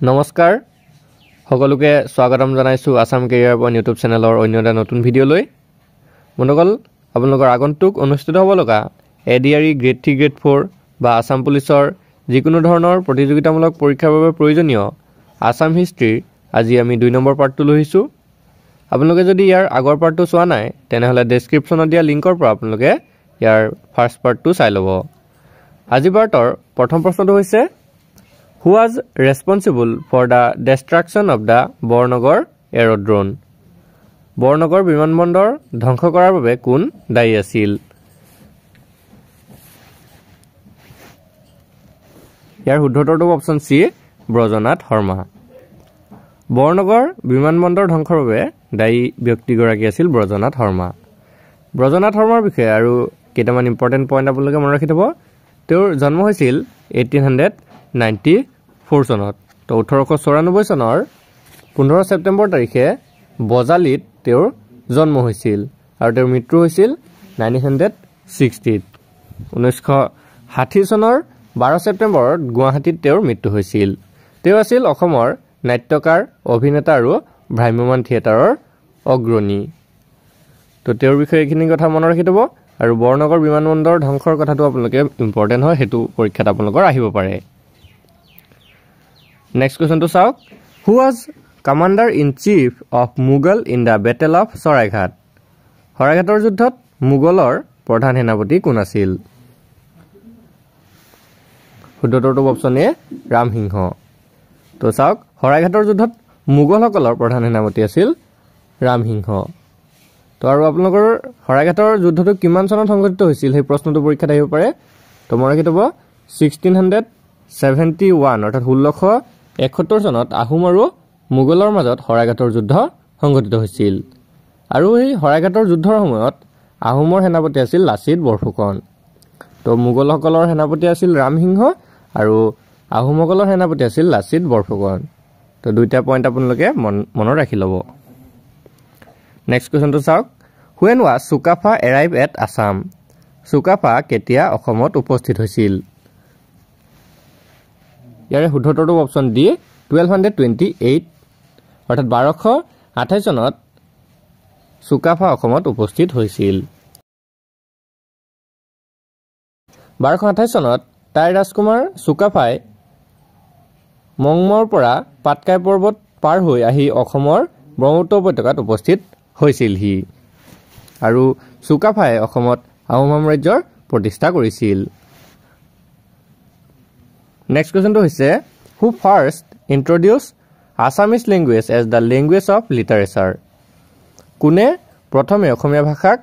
নমস্কাৰ সকলোকে স্বাগতম জনাইছো আসাম কেৰিয়াৰ পইণ্ট ইউটিউব চেনেলৰ অন্য এটা নতুন ভিডিঅ'লৈ বন্ধুসকল আপোনালোকৰ আগন্তুক অনুষ্ঠিত হ'ব লগা এডিআৰই গ্ৰেড 3 গ্ৰেড 4 বা আসাম পুলিচৰ যিকোনো ধৰণৰ প্ৰতিযোগিতামূলক পৰীক্ষাৰ বাবে প্ৰয়োজনীয় আসাম হিষ্ট্ৰী আজি আমি 2 নম্বৰ পাৰ্টটো লৈছো আপোনালোকে যদি ইয়াৰ আগৰ পাৰ্টটো চোৱা নাই তেনেহলে ডেসক্ৰিপচনত দিয়া লিংকৰ পৰা আপোনালোকে ইয়াৰ ফাৰ্স্ট পাৰ্টটো চাই ল'ব আজি পাৰ্টৰ প্ৰথম প্ৰশ্নটো হৈছে Who was responsible for the destruction of the Bornagar aerodrome? Bornagar বিমানবন্দৰ ধ্বংস কৰাৰ বাবে কোন দায়ী আছিল? ইয়াৰ শুদ্ধটো অপচন সি ব্ৰজনাথ শৰ্মা। বৰনগৰ বিমানবন্দৰ ধ্বংসৰ বাবে দায়ী ব্যক্তিগৰাকী আছিল ব্ৰজনাথ শৰ্মা। ব্ৰজনাথ শৰ্মাৰ বিষয়ে আৰু কেইটামান ইম্পৰ্টেন্ট পইণ্ট আপোনালোকে মনত ৰাখি থব। তেওঁৰ জন্ম হৈছিল 1894 চনত তো 1894 চনৰ 15 ছেপ্টেম্বৰ তাৰিখে বজালিত তেওঁৰ জন্ম হৈছিল আৰু তেওঁৰ মৃত্যু হৈছিল 1960 1960 চনৰ 12 ছেপ্টেম্বৰত গুৱাহাটীত তেওঁৰ মৃত্যু হৈছিল তেওঁ আছিল অসমৰ নাট্যকাৰ অভিনেতা আৰু ভ্ৰাম্যমান থিয়েটাৰৰ অগ্ৰণী তো তেওঁৰ বিষয়ে এইখিনি কথা মনত ৰাখি থব আৰু বৰনগৰ বিমানবন্দৰ ধ্বংসৰ কথাটো আপোনালোকে ইম্পৰ্টেন্ট হয় হেতু পৰীক্ষাত আপোনালোকৰ আহিব পাৰে Next question to Sauk. Who was commander-in-chief of Mughal in the Battle of Saraighat? Saraighator যুদ্ধত মুগলৰ প্ৰধান সেনাপতি কোন আছিল? শুদ্ধটো অপচন এ ৰামসিংহ। তো চাওক সৰাইঘাটৰ যুদ্ধত মুগলসকলৰ প্ৰধান সেনাপতি আছিল ৰামসিংহ। তো আৰু আপোনালোকৰ সৰাইঘাটৰ যুদ্ধটো কিমান চনত সংঘটিত হৈছিল সেই প্ৰশ্নটো পৰীক্ষাত আহিব পাৰে। তো মনত ৰাখিব 1671 অৰ্থাৎ 1671 চনত আহোম আৰু মুগলৰ মাজত সৰাইঘাটৰ যুদ্ধ সংঘটিত হৈছিল আৰু এই সৰাইঘাটৰ যুদ্ধৰ সময়ত আহোমৰ সেনাপতি আছিল লাচিত বৰফুকন তো মুগলসকলৰ সেনাপতি আছিল ৰামসিংহ আৰু আহোমসকলৰ সেনাপতি আছিল লাচিত বৰফুকন তো দুইটা পইণ্ট আপোনালোকে মনত ৰাখি ল'ব নেক্সট কোৱেশ্চনটো চাওক When was Sukapha arrived at Assam? Sukapha কেতিয়া অসমত উপস্থিত হৈছিল ইয়াৰে শুদ্ধটো অপচন ডি 1228 অৰ্থাৎ 1228 চনত সুকাফা অসমত উপস্থিত হৈছিল 1228 চনত টাই ৰাজকুমাৰ সুকাফাই মংমৰ পৰা পাটকাই পৰ্বত পাৰ হৈ আহি অসমৰ ব্ৰহ্মপুত্ৰ উপত্যকাত উপস্থিত হৈছিল হি আৰু সুকাফাই অসমত আহোম সাম্ৰাজ্যৰ প্ৰতিষ্ঠা কৰিছিল Next question to is who first introduced Assamese language as the language of literature? কোনে প্ৰথমে অসমীয়া ভাষাক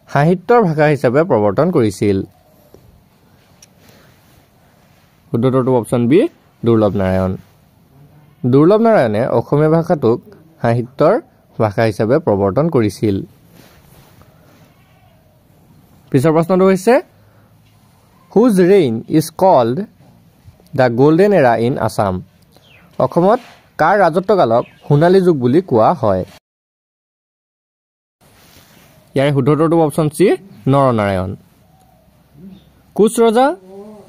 সাহিত্যৰ ভাষা হিচাপে প্ৰৱৰ্তন কৰিছিল? শুদ্ধটো অপচন বি দুৰ্লভ নাৰায়ণ। দুৰ্লভ নাৰায়ণে অসমীয়া ভাষাটোক সাহিত্যৰ ভাষা হিচাপে প্ৰৱৰ্তন কৰিছিল। পিছৰ প্ৰশ্নটো হৈছে Whose reign is called The Golden Era in Assam. অসমত কাৰ ৰাজত্বকালক সোণালী যুগ বুলি কোৱা হয় ইয়াৰ শুদ্ধটো অপচন সি নৰনাৰায়ণ কোচ ৰজা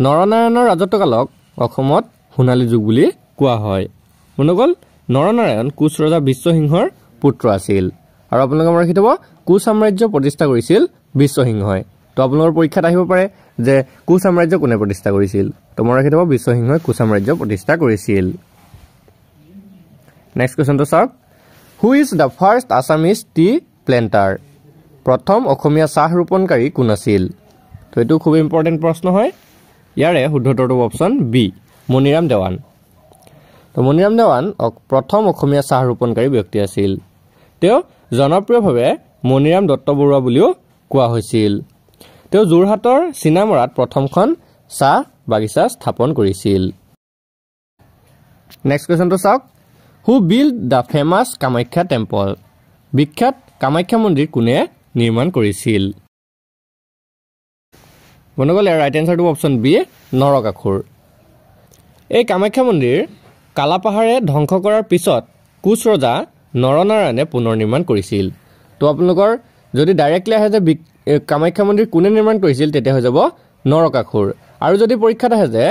নৰনাৰায়ণৰ ৰাজত্বকালক অসমত সোণালী যুগ বুলি কোৱা হয় মনগল নৰনাৰায়ণ কোচ ৰজা বিশ্বসিংহৰ পুত্ৰ আছিল আৰু আপোনালোকে মনত ৰাখি থব কোচ সাম্ৰাজ্য প্ৰতিষ্ঠা কৰিছিল বিশ্বসিংহই তো আপোনালোকৰ পৰীক্ষাত আহিব পাৰে যে কোচ সাম্ৰাজ্য কোনে প্ৰতিষ্ঠা কৰিছিল তো মনত ৰাখি থব বিশ্বসিংহই কোচ সাম্ৰাজ্য প্ৰতিষ্ঠা কৰিছিল নেক্সট কোৱেশ্চন তো চাওক who is the first Assamese tea planter প্ৰথম অসমীয়া চাহ ৰোপণকাৰী কোন আছিল তো এটো খুব ইম্পৰ্টেন্ট প্ৰশ্ন হয় ইয়াৰে শুদ্ধটো অপচন বি মনিৰাম দেৱান তো মনিৰাম দেৱান প্ৰথম অসমীয়া চাহ ৰোপণকাৰী ব্যক্তি আছিল তেওঁ জনপ্ৰিয়ভাৱে মনিৰাম দত্ত বৰুৱা বুলিও কোৱা হৈছিল তেওঁ যোৰহাটৰ চিনামৰাত প্ৰথমখন চাহ বাগিচা স্থাপন কৰিছিল নেক্সট কোৱেশ্চন তো চাওক হু build the famous Kamakhya temple বিখ্যাত কামাখ্যা মন্দিৰ কোনে নিৰ্মাণ কৰিছিল বনগল ৰাইট এনসাৰটো অপচন বি নৰকাসুৰ এই কামাখ্যা মন্দিৰ কালাপাহাৰে ধ্বংস কৰাৰ পিছত কোচ ৰজা নৰনাৰায়ণে পুনৰ নিৰ্মাণ কৰিছিল তো আপোনালোকৰ যদি ডাইৰেক্টলি আহে যে কামাখ্যা মন্দিৰ কোনে নিৰ্মাণ কৰিছিল তেতিয়া হৈ যাব নৰকাসুৰ আৰু যদি পৰীক্ষাত আহে যে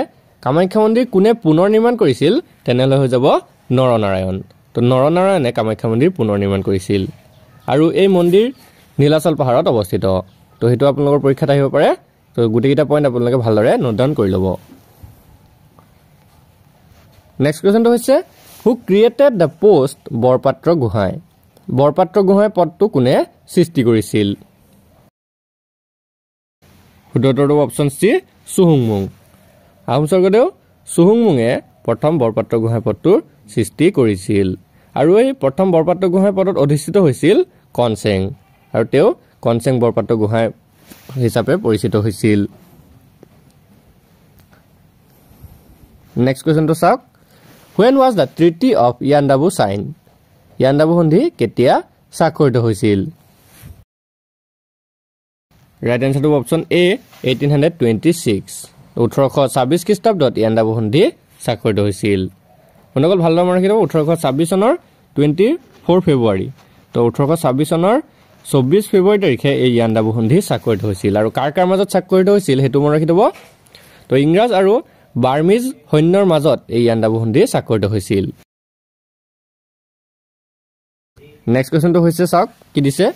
কামাখ্যা মন্দিৰ কোনে পুনৰ নিৰ্মাণ কৰিছিল তেনেহ'লে হৈ যাব নৰনাৰায়ণ তো নৰনাৰায়ণে কামাখ্যা মন্দিৰ পুনৰ নিৰ্মাণ কৰিছিল আৰু এই মন্দিৰ নীলাচল পাহাৰত অৱস্থিত তো হেতু আপোনালোকৰ পৰীক্ষাত আহিব পাৰে তো গুটেকিটা পইণ্ট আপোনালোকে ভালদৰে নোট ডাউন কৰি ল'ব নেক্সট কোৱেশ্চনটো হৈছে who created the post Borpatra Gohain Borpatra Gohain পদটো কোনে সৃষ্টি কৰিছিল শুদ্ধটো অপচন সি সুহুংমুং আহোম স্বৰ্গদেউ সুহুংমুঙে প্ৰথম বৰপাত্ৰ গোহাঁই পদটোৰ সৃষ্টি কৰিছিল আৰু এই প্ৰথম বৰপাত্ৰ গোহাঁই পদত অধিষ্ঠিত হৈছিল কনসেং আৰু তেওঁ কনসেং বৰপাত্ৰ গোহাঁই হিচাপে পৰিচিত হৈছিল নেক্সট কোৱেশ্চনটো চাওক When was the Treaty of Yandabu signed? Yandabu সন্ধি কেতিয়া স্বাক্ষৰিত হৈছিল? Right answer to option A 1826. 1826 খ্ৰীষ্টাব্দত ইয়াণ্ডাবু সন্ধি স্বাক্ষৰিত হৈছিল। মনকল ভালদৰে মনত ৰাখিব 1826 চনৰ 24 ফেব্ৰুৱাৰী। তো 1826 চনৰ 24 ফেব্ৰুৱাৰী তাৰিখে এই ইয়াণ্ডাবু সন্ধি স্বাক্ষৰিত হৈছিল আৰু কাৰ মাজত স্বাক্ষৰিত হৈছিল হেতু মনত ৰাখিব। তো ইংৰাজ আৰু বাৰ্মিজ সৈন্যৰ মাজত এই ইয়াণ্ডাবু সন্ধি স্বাক্ষৰিত হৈছিল। নেক্সট কোৱেশ্চনটো হৈছে চাওক কি দিছে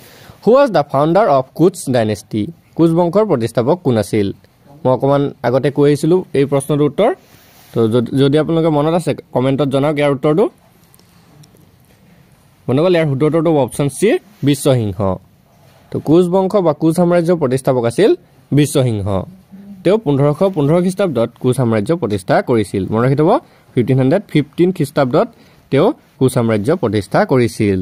who was the founder of Koch dynasty কুচ বংশৰ প্ৰতিষ্ঠাপক কোন আছিল মই অকমান আগতে কৈ আহিছিলো এই প্ৰশ্নটোৰ উত্তৰ তো যদি আপোনালোকে মনত আছে কমেন্টত জনাওক ইয়াৰ উত্তৰটো মনগল ইয়াৰ উত্তৰটো অপচন সি বিশ্বসিংহ তো কুচ বংশ বা কুচ সাম্ৰাজ্যৰ প্ৰতিষ্ঠাপক আছিল বিশ্বসিংহ তেওঁ 1515 খ্ৰীষ্টাব্দত কুচ সাম্ৰাজ্য প্ৰতিষ্ঠা কৰিছিল মনত ৰাখিব 1515 খ্ৰীষ্টাব্দত তেওঁ কুচ সাম্ৰাজ্য প্ৰতিষ্ঠা কৰিছিল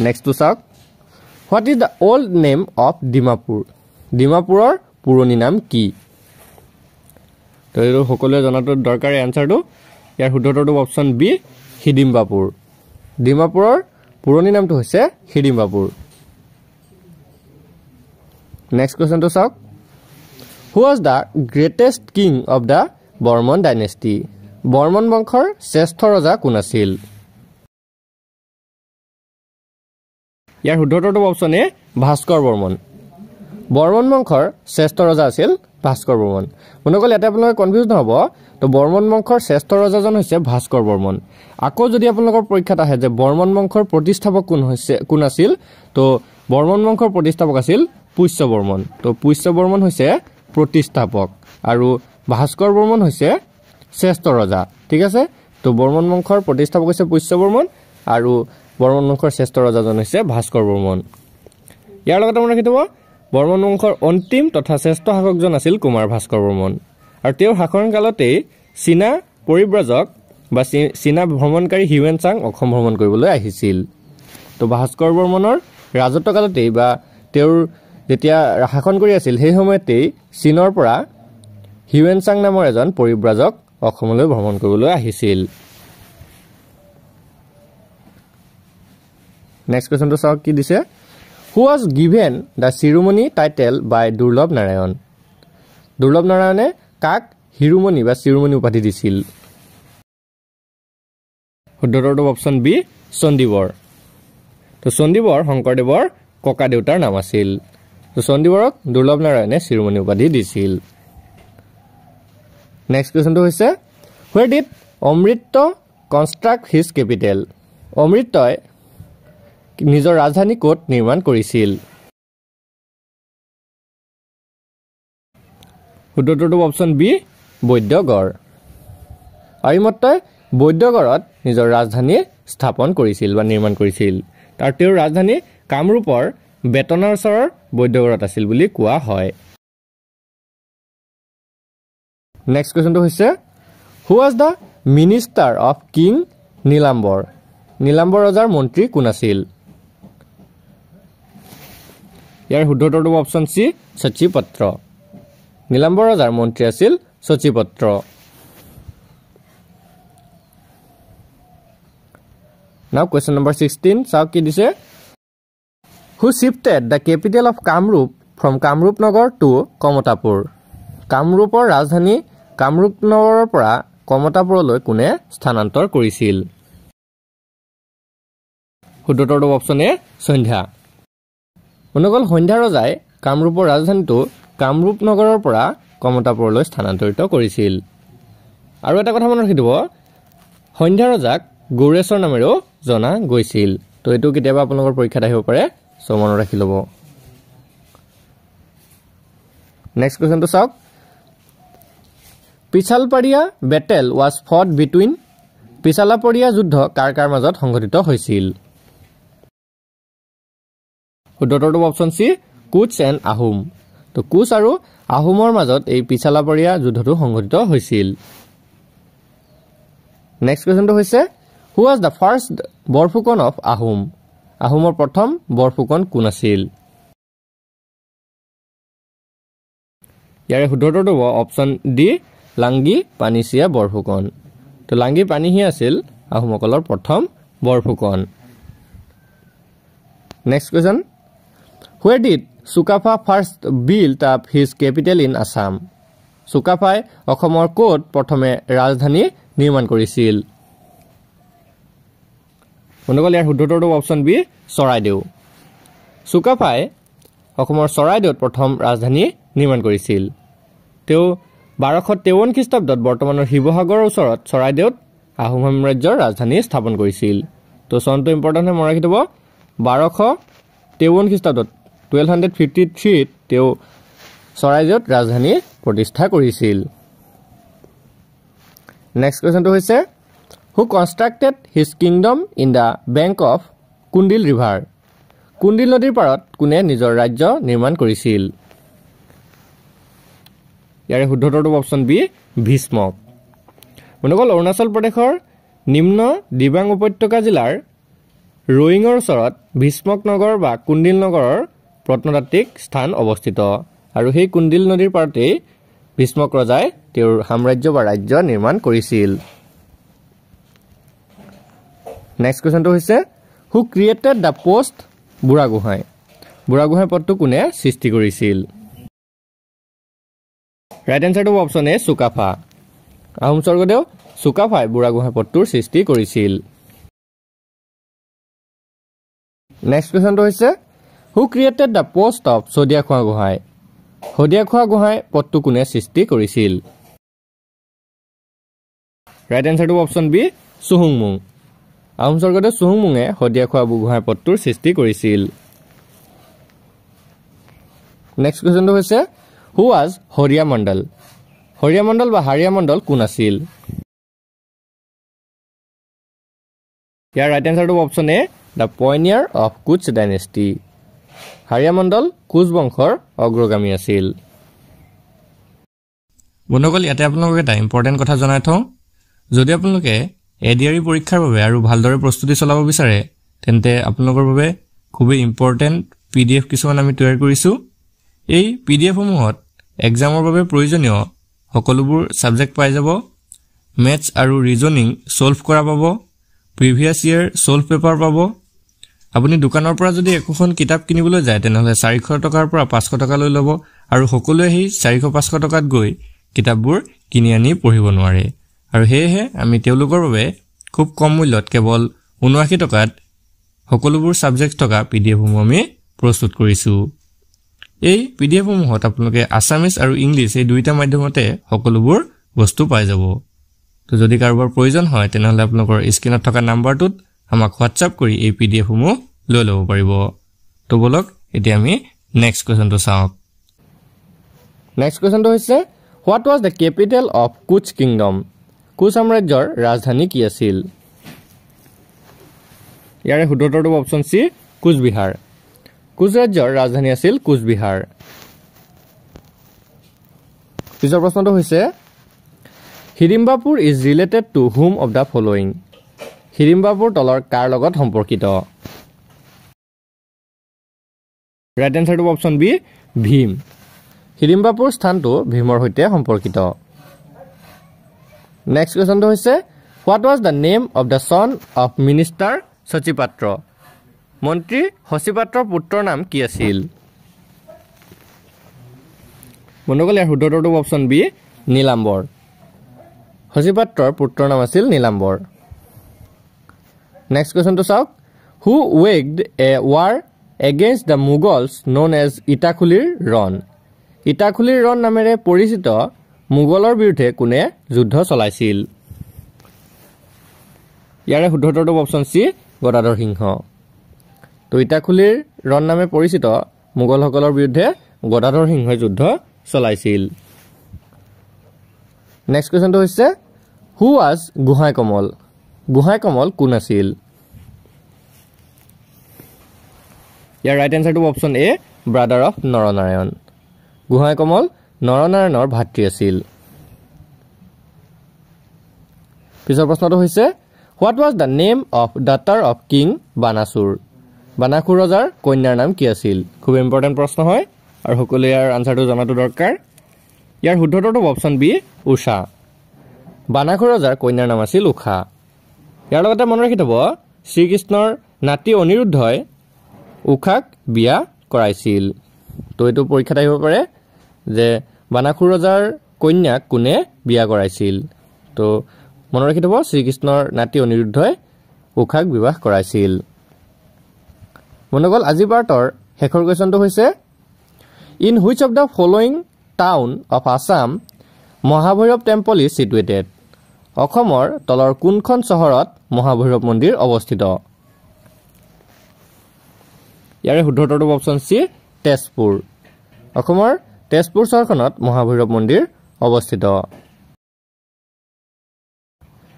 নেক্সট টু চাওক what is the old name of Dimapur ডিমাপুৰৰ পুৰণি নাম কি তো এই সকলোৱে জনাটো দৰকাৰী আনসাৰটো ইয়াৰ শুদ্ধটো অপচন বি হিডিম্বাপুৰ ডিমাপুৰৰ পুৰণি নামটো হৈছে হিডিম্বাপুৰ নেক্সট কোৱেশ্চনটো চাওক who was the greatest king of the Varman dynasty Varman বংশৰ শ্ৰেষ্ঠ ৰজা কোন আছিল ইয়াৰ শুদ্ধটো অপচন এ ভাস্কৰ বৰ্মন বৰ্মন বংশৰ শ্ৰেষ্ঠ ৰজা আছিল ভাস্কৰ বৰ্মন মনকল এটা আপোনালোকে কনফিউজ নহব তো বৰ্মন বংশৰ শ্ৰেষ্ঠ ৰজাজন হৈছে ভাস্কৰ বৰ্মন আকৌ যদি আপোনালোকৰ পৰীক্ষাত আহে যে বৰ্মন বংশৰ প্ৰতিষ্ঠাপক কোন আছিল তো বৰ্মন বংশৰ প্ৰতিষ্ঠাপক আছিল পুষ্য বৰ্মন তো পুষ্য বৰ্মন হৈছে প্ৰতিষ্ঠাপক আৰু ভাস্কৰ বৰ্মন হৈছে শ্ৰেষ্ঠ ৰজা ঠিক আছে তো বৰ্মন বংশৰ প্ৰতিষ্ঠাপক হৈছে পুষ্য বৰ্মন আৰু বৰ্মন বংশৰ শ্ৰেষ্ঠ ৰজাজন হৈছে ভাস্কৰ বৰ্মন ইয়াৰ লগতে মনত ৰাখিব বৰ্মন বংশৰ অন্তিম তথা শ্ৰেষ্ঠ শাসকজন আছিল কুমাৰ ভাস্কৰ বৰ্মন আৰু তেওঁৰ শাসনকালতে চীনা পৰিব্ৰাজক বা চীনা ভ্ৰমণকাৰী হিউৱেন চাং অসম ভ্ৰমণ কৰিবলৈ আহিছিল তো ভাস্কৰ বৰ্মনৰ ৰাজত্বকালতে বা তেওঁৰ যেতিয়া শাসন কৰি আছিল সেই সময়তে চীনৰ পৰা হিউৱেন চাং নামৰ এজন পৰিব্ৰাজক অসমলৈ ভ্ৰমণ কৰিবলৈ আহিছিল নেক্সট কোৱেশ্চনটো চাওক কি দিছে who was given the Shiromani title by Durlabh Narayan দুৰ্লভ নাৰায়ণে কাক শিৰোমণি বা শিৰোমণি উপাধি দিছিল শুদ্ধটো অপচন বি চণ্ডীবৰ তো চণ্ডীবৰ শংকৰদেৱৰ ককা দেউতাৰ নাম আছিল তো চণ্ডীবৰক দুৰ্লভ নাৰায়ণে শিৰোমণি উপাধি দিছিল নেক্সট কোৱেশ্চনটো হৈছে where did Amrit construct his capital অমৃতই নিজৰ ৰাজধানী ক'ত নিৰ্মাণ কৰিছিল শুদ্ধটো অপচন বি বৈদ্যগড় অৰিমত্তই বৈদ্যগড়ত নিজৰ ৰাজধানী স্থাপন কৰিছিল বা নিৰ্মাণ কৰিছিল তাৰ তেওঁৰ ৰাজধানী কামৰূপৰ বেতনৰ ওচৰৰ বৈদ্যগড়ত আছিল বুলি কোৱা হয় নেক্সট কোৱেশ্চনটো হৈছে who was the minister of king Nilambar Nilambar ৰজাৰ মন্ত্ৰী কোন আছিল ইয়াৰ শুদ্ধটো অপচন সি সচিপত্ৰ নীলাম্বৰ ৰজাৰ মন্ত্ৰী আছিল সচিপত্ৰ নাও কুৱেশ্চন নম্বৰ 16 চাওক কি দিছে who shifted the capital of Kamrup from Kamrup Nagar to Kamatapur কামৰূপৰ ৰাজধানী কামৰূপ নগৰৰ পৰা কমতাপুৰলৈ কোনে স্থানান্তৰ কৰিছিল শুদ্ধটো অপচন এ সন্ধ্যা মনগল সন্ধ্যা ৰজাই কামৰূপৰ ৰাজধানীটো কামৰূপ নগৰৰ পৰা কমতাপুৰলৈ স্থানান্তৰিত কৰিছিল আৰু এটা কথা মনত ৰাখিব সন্ধ্যা ৰজাক গৌৰেশ্বৰ নামেৰেও জনা গৈছিল তো এটো কেতিয়াবা আপোনালোকৰ পৰীক্ষাত আহিব পাৰে সো মনত ৰাখি লব নেক্সট কোৱেশ্চন তো চাওক পিছালপাৰিয়া বেটেল was fought between পিছালাপৰিয়া যুদ্ধ কাৰ মাজত সংঘটিত হৈছিল উত্তৰটো অপচন সি কুচ এণ্ড আহোম তো কুচ আৰু আহোমৰ মাজত এই পিছালাপৰিয়া যুদ্ধটো সংঘটিত হৈছিল নেক্সট কোৱেশ্চনটো হৈছে হু was the first Borphukan of Ahom আহোমৰ প্ৰথম বৰফুকন কোন আছিল ইয়াৰে শুদ্ধটো অপচন ডি লাংগি পানিছিয়া বৰফুকন তো লাংগি পানিহি আছিল আহোমসকলৰ প্ৰথম Borphukan next question where did Sukapha first built up his capital in Assam Sukapha অসমৰ কোট প্ৰথমে ৰাজধানী নিৰ্মাণ কৰিছিল বন্ধুসকল ইয়াৰ শুদ্ধটো অপচন বি চৰাইদেউ Sukapha অসমৰ চৰাইদেউত প্ৰথম ৰাজধানী নিৰ্মাণ কৰিছিল তেওঁ 1253 খ্ৰীষ্টাব্দত বৰ্তমানৰ শিৱসাগৰৰ ওচৰত চৰাইদেউত আহোম সাম্ৰাজ্যৰ ৰাজধানী স্থাপন কৰিছিল তো চনটো ইম্পৰ্টেন্ট হয় মনত ৰাখিব 1253 খ্ৰীষ্টাব্দত 1253 তেওঁ চৰাইদেউত ৰাজধানী প্ৰতিষ্ঠা কৰিছিল নেক্সট কোৱেশ্চনটো হৈছে who constructed his kingdom in the bank of Kundil river Kundil নদীৰ পাৰত কোনে নিজৰ ৰাজ্য নিৰ্মাণ কৰিছিল ইয়াৰে শুদ্ধটো অপচন বি ভীষ্মক বন্ধুসকল অৰুণাচল প্ৰদেশৰ নিম্ন দিবাং উপত্যকা জিলাৰ ৰয়িঙৰ ওচৰত ভীষ্মক নগৰ বা কুণ্ডিল নগৰৰ প্ৰত্নতাত্ত্বিক স্থান অৱস্থিত আৰু সেই কুণ্ডিল নদীৰ পাৰতে ভীষ্মক ৰজাই তেওঁৰ সাম্ৰাজ্য বা ৰাজ্য নিৰ্মাণ কৰিছিল নেক্সট কোৱেশ্চনটো হৈছে who created the post Burhagohain Burhagohain পদটো কোনে সৃষ্টি কৰিছিল ৰাইট এনসাৰটো অপচন এ চুকাফা আহোম স্বৰ্গদেউ চুকাফাই বুঢ়াগোহাঁই পদটোৰ সৃষ্টি কৰিছিল নেক্সট কোৱেশ্চনটো হৈছে who created the post of Sadiyakhowa Gohain Sadiyakhowa Gohain পদটো কোনে সৃষ্টি কৰিছিল ৰাইট এনসাৰটো অপচন বি সুহুংমুং আহোম স্বৰ্গদেউ সুহুংমুঙে সদিয়াখোৱা গোহাঁই পদটোৰ সৃষ্টি কৰিছিল নেক্সট কোৱেশ্চনটো হৈছে হু ৱাজ হৰিয়া মণ্ডল বা হাৰিয়া মণ্ডল কোন আছিল ইয়াৰ ৰাইট এনসাৰটো option A the pioneer of Koch dynasty Haria Mandal Koch বংশৰ অগ্ৰগামী আছিল বন্ধুসকল ইয়াতে আপোনালোকক এটা ইম্পৰ্টেণ্ট কথা জনাই থওঁ যদি আপোনালোকে এডিআৰই পৰীক্ষাৰ বাবে আৰু ভালদৰে প্ৰস্তুতি চলাব বিচাৰে তেন্তে আপোনালোকৰ বাবে খুবেই ইম্পৰ্টেণ্ট পিডিএফ কিছুমান আমি তৈয়াৰ কৰিছো এই পিডিএফ সমূহত এক্সামৰ বাবে প্ৰয়োজনীয় সকলোবোৰ সাবজেক্ট পাই যাব মেথছ আৰু ৰিজনিং সলভ কৰা পাব প্ৰিভিয়াস ইয়াৰ সলভ পেপাৰ পাব আপুনি দোকানৰ পৰা যদি এখন কিতাপ কিনিবলৈ যায় তেনেহলে 400 টকাৰ পৰা 500 টকা লৈ ল'ব আৰু সকলোৱে এই 400-500 টকাত গৈ কিতাপবোৰ কিনি আনি পঢ়িব নোৱাৰে আৰু হেহে আমি তেওঁলোকৰ বাবে খুব কম মূল্যত কেৱল 79 টকাত সকলোবোৰ সাবজেক্ট থকা পিডিএফ সমূহ আমি প্ৰস্তুত কৰিছো এই পিডিএফ সমূহত আপোনালোকে আসামিজ আৰু ইংলিশ এই দুইটা মাধ্যমতে সকলোবোৰ বস্তু পাই যাব তো যদি কাৰোবাৰ প্ৰয়োজন হয় তেনেহলে আপোনালোকৰ স্ক্ৰিনত থকা নাম্বাৰটোত আমাক হোৱাটছআপ কৰি এই পিডিএফ সমূহ লৈ ল'ব পাৰিব তো বলক এতিয়া আমি নেক্সট কোৱেশ্চনটো চাওঁ নেক্সট কোৱেশ্চনটো হৈছে what was the capital of কুচ কিংডম কুচ সাম্ৰাজ্যৰ ৰাজধানী কি আছিল ইয়াৰে শুদ্ধটো অপচন সি কুচবিহাৰ কুচ ৰাজ্যৰ ৰাজধানী আছিল কুচবিহাৰ পিছৰ প্ৰশ্নটো হৈছে Hirimbapur is related to whom of the following Hirimbapur তলৰ কাৰ লগত সম্পৰ্কিত ৰাইট এনসাৰটো অপচন বি ভীম হিৰিম্বাপুৰ স্থানটো ভীমৰ সৈতে সম্পৰ্কিত নেক্সট কোৱেশ্চনটো হৈছে what was the name of the son of minister Sachipatra মন্ত্ৰী সচিপাত্ৰৰ পুত্ৰৰ নাম কি আছিল বন্ধুসকল ইয়াৰ শুদ্ধটো অপচন বি নীলাম্বৰ সচিপাত্ৰৰ পুত্ৰৰ নাম আছিল নীলাম্বৰ নেক্সট কোৱেশ্চনটো চাওক হু ৱেগড এ ৱাৰ এগেইনষ্ট দা মুগলছ নন এজ ইটাখুলিৰ ৰণ ইটাখুলিৰ ৰণ নামেৰে পৰিচিত মোগলৰ বিৰুদ্ধে কোনে যুদ্ধ চলাইছিল ইয়াৰে শুদ্ধ উত্তৰটো অপচন সি গদাধৰ সিংহ তো ইটাখুলিৰ ৰণ নামে পৰিচিত মোগলসকলৰ বিৰুদ্ধে গদাধৰ সিংহই যুদ্ধ চলাইছিল নেক্সট কোৱেশ্চনটো হৈছে হু ৱাজ গোহাঁই কমল কোন আছিল ইয়াৰ ৰাইট এনসাৰটো option A brother of Naranarayan Gohain Kamal নৰনাৰায়ণৰ ভাতৃ আছিল পিছৰ প্ৰশ্নটো হৈছে what was the name of daughter of king Banasur ৰজাৰ কন্যাৰ নাম কি আছিল খুব ইম্পৰ্টেণ্ট প্ৰশ্ন হয় আৰু সকলোৱে ইয়াৰ আনসাৰটো জনাটো দৰকাৰ ইয়াৰ শুদ্ধ উত্তৰটো অপচন বি উষা বানাসুৰ ৰজাৰ কন্যাৰ নাম আছিল উষা ইয়াৰ লগতে মনত ৰাখি থব শ্ৰীকৃষ্ণৰ নাতি অনিৰুদ্ধই উষাক বিয়া কৰাইছিল তো এইটো পৰীক্ষাত আহিব পাৰে যে বানাসুৰ ৰজাৰ কন্যাক কোনে বিয়া কৰাইছিল তো মনত ৰাখি থব শ্ৰীকৃষ্ণৰ নাতি অনিৰুদ্ধই উষাক বিবাহ কৰাইছিল বন্ধুসকল আজি পাৰ্টৰ শেষৰ কুৱেশ্যনটো হৈছে in which of the following town of Assam Mahabhairab temple is situated অসমৰ তলৰ কোনখন চহৰত মহাভৈৰৱ মন্দিৰ অৱস্থিত ইয়াৰে শুদ্ধ উত্তৰটো অপচন সি তেজপুৰ অসমৰ তেজপুৰ চহৰখনত মহাভৈৰৱ মন্দিৰ অৱস্থিত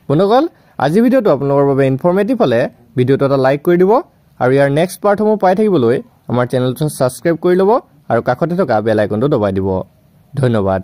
বন্ধুসকল আজি ভিডিঅ'টো আপোনালোকৰ বাবে ইনফৰ্মেটিভ হলে ভিডিঅ'টো এটা লাইক কৰি দিব আৰু ইয়াৰ নেক্সট পাৰ্টসমূহ পাই থাকিবলৈ আমাৰ চেনেলটো সাবস্ক্ৰাইব কৰি ল'ব আৰু কাষতে থকা বেল আইকনটো দবাই দিব ধন্যবাদ